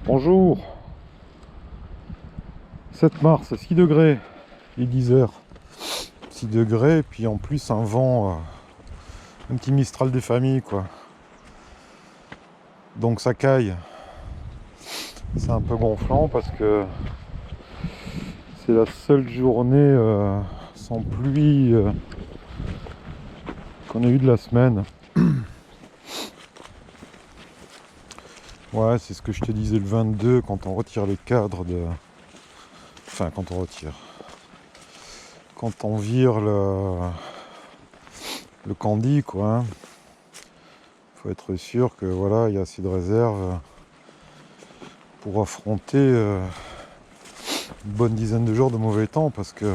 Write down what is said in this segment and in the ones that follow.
Bonjour, 7 mars, 6 degrés, il est 10 heures. 6 degrés, et puis en plus un vent, un petit Mistral des familles, quoi. Donc ça caille. C'est un peu gonflant parce que c'est la seule journée sans pluie qu'on a eu de la semaine. Ouais, c'est ce que je te disais le 22 quand on retire les cadres de... Enfin, quand on retire. Quand on vire le candy, quoi. Hein. Faut être sûr que voilà, il y a assez de réserve pour affronter une bonne dizaine de jours de mauvais temps, parce que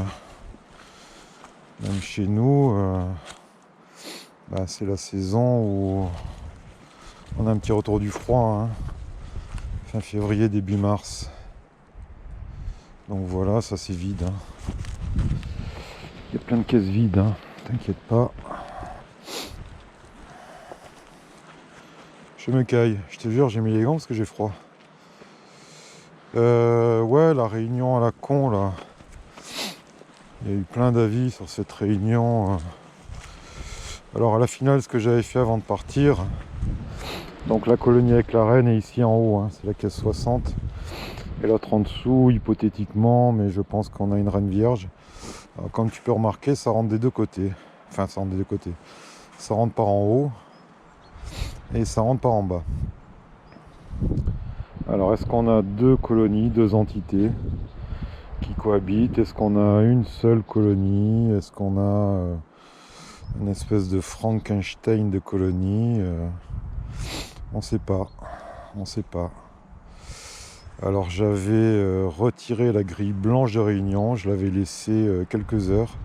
même chez nous, c'est la saison où on a un petit retour du froid, hein. Fin février, début mars. Donc voilà, ça c'est vide. Hein. Il y a plein de caisses vides, hein. T'inquiète pas. Je me caille, je te jure, j'ai mis les gants parce que j'ai froid. Ouais, la réunion à la con là. Il y a eu plein d'avis sur cette réunion. Alors à la finale, ce que j'avais fait avant de partir, donc la colonie avec la reine est ici en haut, hein, c'est la caisse 60. Et l'autre en dessous, hypothétiquement, mais je pense qu'on a une reine vierge. Alors, comme tu peux remarquer, ça rentre des deux côtés. Enfin, ça rentre des deux côtés. Ça rentre par en haut et ça rentre par en bas. Alors, est-ce qu'on a deux colonies, deux entités qui cohabitent? Est-ce qu'on a une seule colonie? Est-ce qu'on a une espèce de Frankenstein de colonie? On ne sait pas. On ne sait pas. Alors j'avais retiré la grille blanche de réunion, je l'avais laissée quelques heures.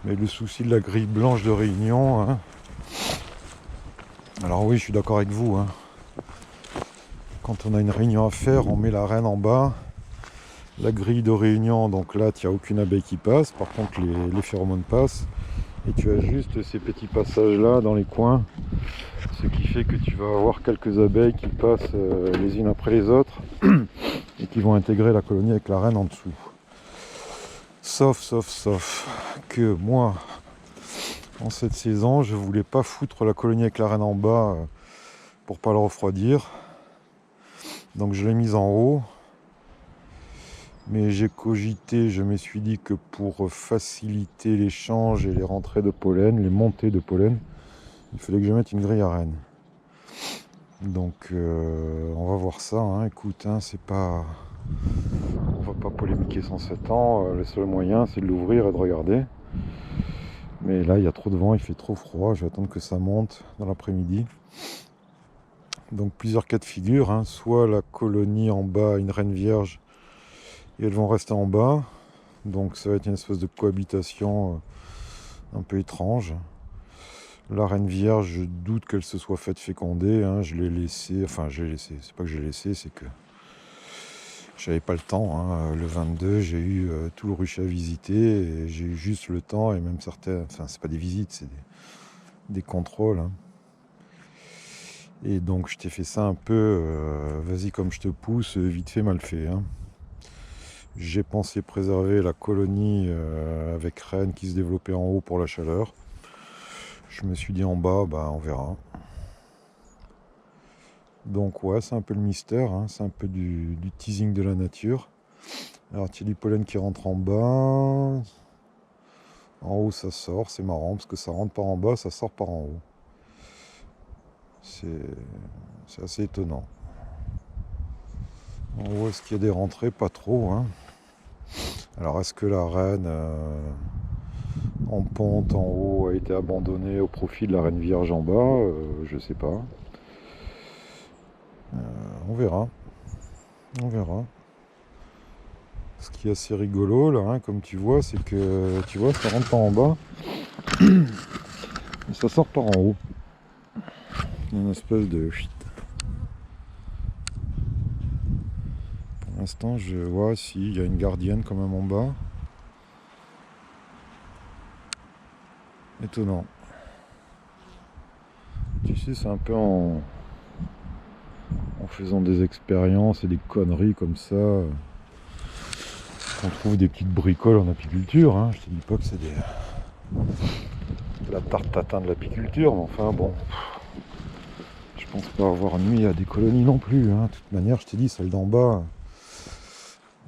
Mais le souci de la grille blanche de réunion, hein, alors oui, je suis d'accord avec vous, hein. Quand on a une réunion à faire, on met la reine en bas. La grille de réunion, donc là, il n'y a aucune abeille qui passe. Par contre, les phéromones passent. Et tu as juste ces petits passages-là dans les coins. Ce qui fait que tu vas avoir quelques abeilles qui passent les unes après les autres. Et qui vont intégrer la colonie avec la reine en dessous. Sauf que moi, en cette saison, je voulais pas foutre la colonie avec la reine en bas pour pas le refroidir. Donc je l'ai mise en haut. Mais j'ai cogité, je me suis dit que pour faciliter l'échange et les rentrées de pollen, les montées de pollen, il fallait que je mette une grille à reine. Donc on va voir ça, hein. Écoute, hein, c'est pas... On va pas polémiquer 107 ans, le seul moyen c'est de l'ouvrir et de regarder. Mais là il y a trop de vent, il fait trop froid, je vais attendre que ça monte dans l'après-midi. Donc plusieurs cas de figure, hein. Soit la colonie en bas, une reine vierge, et elles vont rester en bas. Donc ça va être une espèce de cohabitation un peu étrange. La reine vierge, je doute qu'elle se soit faite féconder, hein. Je l'ai laissée, enfin je l'ai laissée, c'est pas que je l'ai laissée, c'est que j'avais pas le temps, hein. Le 22, j'ai eu tout le rucher à visiter, et j'ai eu juste le temps, et même certains, enfin c'est pas des visites, c'est des contrôles, hein. Et donc je t'ai fait ça un peu, vas-y comme je te pousse, vite fait mal fait, hein. J'ai pensé préserver la colonie avec reine qui se développait en haut pour la chaleur. Je me suis dit en bas, on verra. Donc ouais, c'est un peu le mystère, hein. C'est un peu du teasing de la nature. Alors il y a du pollen qui rentre en bas. En haut ça sort, c'est marrant parce que ça rentre par en bas, ça sort par en haut. C'est assez étonnant. En haut, est-ce qu'il y a des rentrées? Pas trop, hein. Alors est-ce que la reine en ponte en haut a été abandonnée au profit de la reine vierge en bas? Je sais pas. On verra. On verra. Ce qui est assez rigolo là, hein, comme tu vois, c'est que tu vois, ça rentre par en bas et ça sort par en haut. Une espèce de... Pour l'instant, je vois s'il y a une gardienne quand même en bas. Étonnant. Tu sais, c'est un peu en faisant des expériences et des conneries comme ça, on trouve des petites bricoles en apiculture. Hein. Je te dis pas que c'est la tarte tatin de l'apiculture, mais enfin bon, je pense pas avoir nuit à des colonies non plus. Hein. De toute manière, je t'ai dit, celle d'en bas,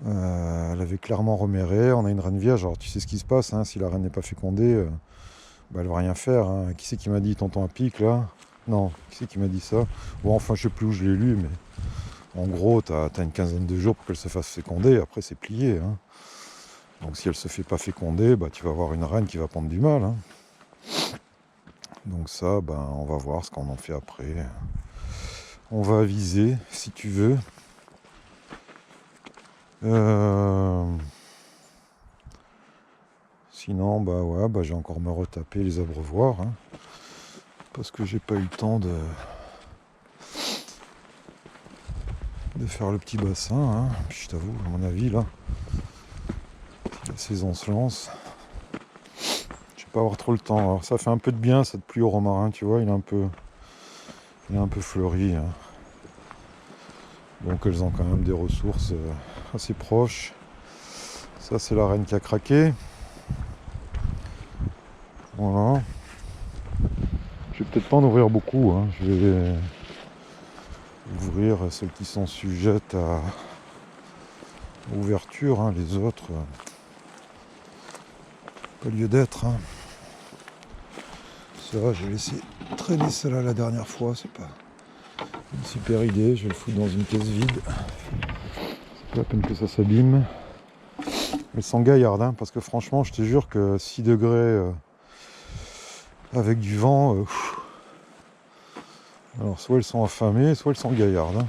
elle avait clairement reméré. On a une reine vierge, alors tu sais ce qui se passe, hein, si la reine n'est pas fécondée, bah, elle va rien faire. Hein. Qui c'est qui m'a dit, tonton à pic là? Non, qui c'est qui m'a dit ça? Bon, enfin, je sais plus où je l'ai lu, mais en gros, t'as une quinzaine de jours pour qu'elle se fasse féconder, après c'est plié. Hein. Donc si elle se fait pas féconder, bah, tu vas avoir une reine qui va prendre du mal. Hein. Donc ça, ben, on va voir ce qu'on en fait après. On va aviser, si tu veux. Sinon, bah ouais, bah, j'ai encore me retaper les abreuvoirs. Hein, parce que j'ai pas eu le temps de faire le petit bassin. Hein. Puis je t'avoue, à mon avis, là, si la saison se lance, je vais pas avoir trop le temps. Alors ça fait un peu de bien cette pluie au romarin, tu vois, il est un peu fleuri. Hein. Donc elles ont quand même des ressources assez proches. Ça c'est la reine qui a craqué. Voilà. Je vais peut-être pas en ouvrir beaucoup. Hein. Je vais ouvrir celles qui sont sujettes à ouverture. Hein. Les autres, pas lieu d'être. Hein. Ça, j'ai laissé traîner celle-là la dernière fois. C'est pas une super idée. Je vais le foutre dans une caisse vide. C'est pas la peine que ça s'abîme. Elles sont gaillardes, hein, parce que franchement, je te jure que 6 degrés avec du vent, alors soit elles sont affamées, soit elles sont gaillardes. Hein.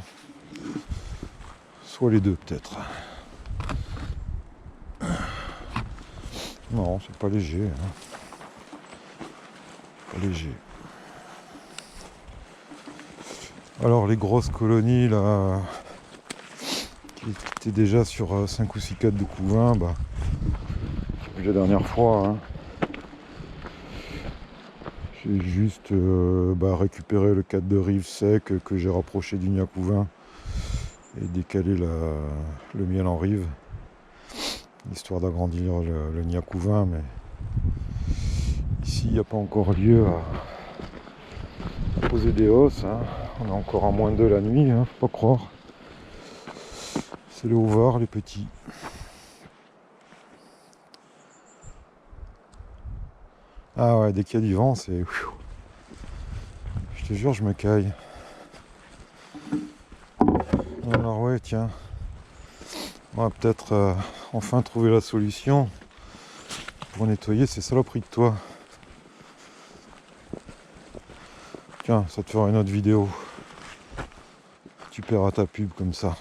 Soit les deux peut-être. Non, c'est pas léger. Hein. Pas léger. Alors les grosses colonies là, qui étaient déjà sur 5 ou 6 cadres de couvain, bah, la dernière fois, hein, j'ai juste récupéré le cadre de rive sec que j'ai rapproché du nid à couvain et décalé le miel en rive, histoire d'agrandir le nid à couvain, mais ici il n'y a pas encore lieu à poser des hausses. Hein. On est encore à moins 2 la nuit, hein, faut pas croire. C'est le houvard, les petits. Ah ouais, dès qu'il y a du vent, c'est... Je te jure, je me caille. Alors ouais, tiens. On va peut-être enfin trouver la solution pour nettoyer ces saloperies de toit. Tiens, ça te fera une autre vidéo. Tu paieras ta pub comme ça.